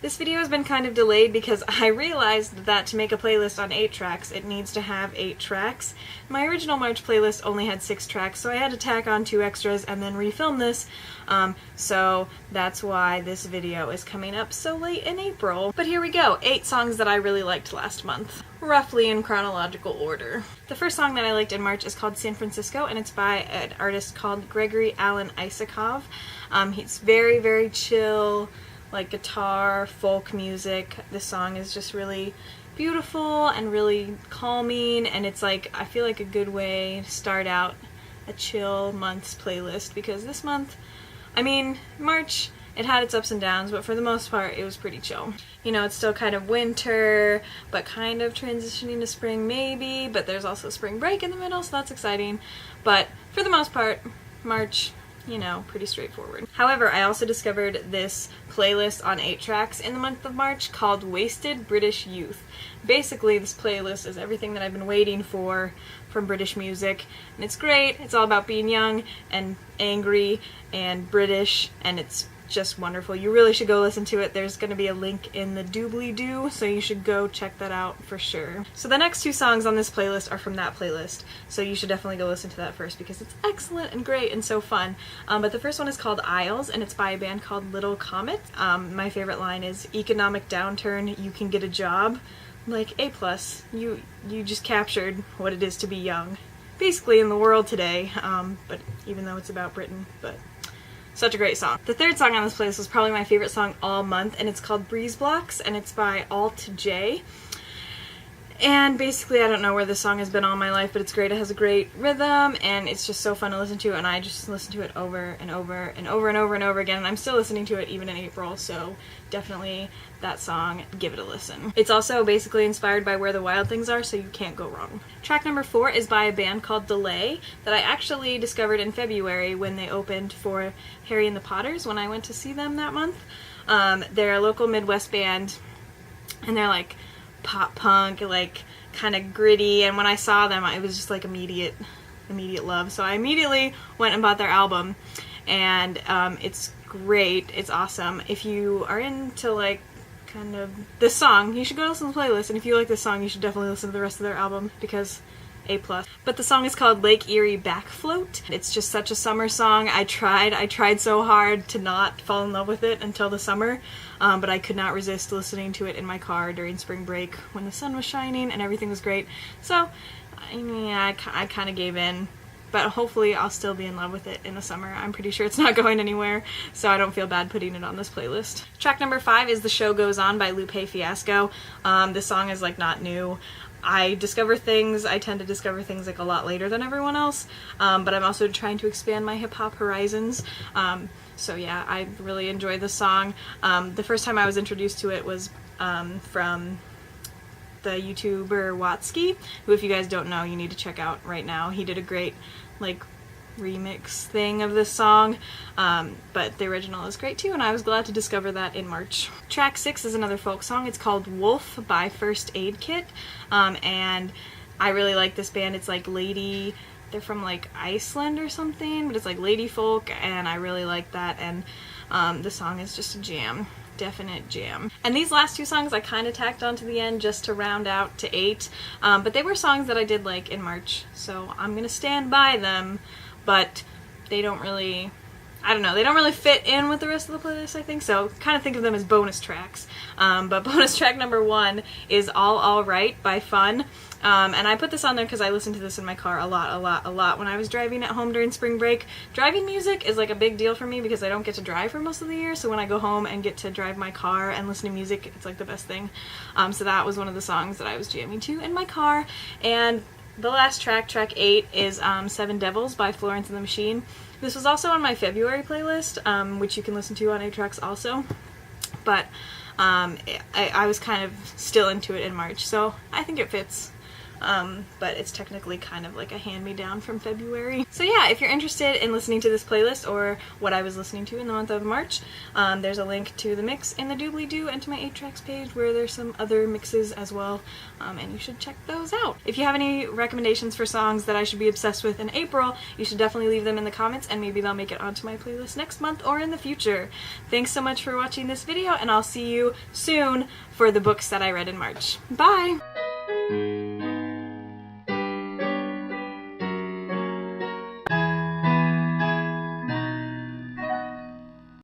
This video has been kind of delayed because I realized that to make a playlist on 8 tracks, it needs to have 8 tracks. My original March playlist only had 6 tracks, so I had to tack on 2 extras and then refilm this. So that's why this video is coming up so late in April. But here we go, 8 songs that I really liked last month, roughly in chronological order. The first song that I liked in March is called San Francisco, and it's by an artist called Gregory Alan Isakov. He's very, very chill, like guitar, folk music. This song is just really beautiful and really calming, and it's like, I feel like a good way to start out a chill month's playlist, because this month, I mean, March, it had its ups and downs, but for the most part, it was pretty chill. You know, it's still kind of winter, but kind of transitioning to spring maybe, but there's also spring break in the middle, so that's exciting. But for the most part, March, you know, pretty straightforward. However, I also discovered this playlist on 8 tracks in the month of March called Wasted British Youth. Basically, this playlist is everything that I've been waiting for from British music, and it's great. It's all about being young and angry and British, and it's just wonderful. You really should go listen to it. There's going to be a link in the doobly-doo, so you should go check that out for sure. So the next 2 songs on this playlist are from that playlist, so you should definitely go listen to that first because it's excellent and great and so fun. But the first one is called Isles, and it's by a band called Little Comet. My favorite line is, "Economic downturn, you can get a job." Like, A+. You just captured what it is to be young, basically in the world today, but even though it's about Britain, but such a great song. The third song on this playlist was probably my favorite song all month, and it's called Breeze Blocks, and it's by Alt J. And basically, I don't know where this song has been all my life, but it's great. It has a great rhythm, and it's just so fun to listen to, and I just listen to it over and over and over and over and over again, and I'm still listening to it even in April, so definitely that song, give it a listen. It's also basically inspired by Where the Wild Things Are, so you can't go wrong. Track number 4 is by a band called Delay that I actually discovered in February when they opened for Harry and the Potters when I went to see them that month. They're a local Midwest band, and they're like pop punk, like kind of gritty, and when I saw them, it was just like immediate love. So I immediately went and bought their album, and it's great. It's awesome. If you are into like kind of this song, you should go listen to the playlist, and if you like this song, you should definitely listen to the rest of their album because A+. But the song is called Lake Erie Backfloat. It's just such a summer song. I tried so hard to not fall in love with it until the summer, but I could not resist listening to it in my car during spring break when the sun was shining and everything was great. So, I mean, I kind of gave in, but hopefully I'll still be in love with it in the summer. I'm pretty sure it's not going anywhere, so I don't feel bad putting it on this playlist. Track number 5 is The Show Goes On by Lupe Fiasco. This song is like not new. I tend to discover things like a lot later than everyone else, but I'm also trying to expand my hip-hop horizons. So yeah, I really enjoy this song. The first time I was introduced to it was from the YouTuber Watsky, who, if you guys don't know, you need to check out right now. He did a great like remix thing of this song, but the original is great too, and I was glad to discover that in March. Track 6 is another folk song. It's called Wolf by First Aid Kit, and I really like this band. It's like they're from like Iceland or something, but it's like lady folk, and I really like that, and the song is just a jam. Definite jam. And these last 2 songs I kind of tacked on to the end just to round out to 8, but they were songs that I did like in March, so I'm gonna stand by them, but they don't really, I don't know, they don't really fit in with the rest of the playlist, I think, so kind of think of them as bonus tracks. But bonus track number 1 is All Alright by Fun. And I put this on there because I listened to this in my car a lot when I was driving at home during spring break. Driving music is like a big deal for me because I don't get to drive for most of the year, so when I go home and get to drive my car and listen to music, it's like the best thing. So that was one of the songs that I was jamming to in my car. And the last track, track 8, is 7 Devils by Florence and the Machine. This was also on my February playlist, which you can listen to on 8 tracks also, but I was kind of still into it in March, so I think it fits but it's technically kind of like a hand-me-down from February. So yeah, if you're interested in listening to this playlist or what I was listening to in the month of March, there's a link to the mix in the doobly-doo and to my 8-tracks page where there's some other mixes as well, and you should check those out. If you have any recommendations for songs that I should be obsessed with in April, you should definitely leave them in the comments and maybe they'll make it onto my playlist next month or in the future. Thanks so much for watching this video, and I'll see you soon for the books that I read in March. Bye!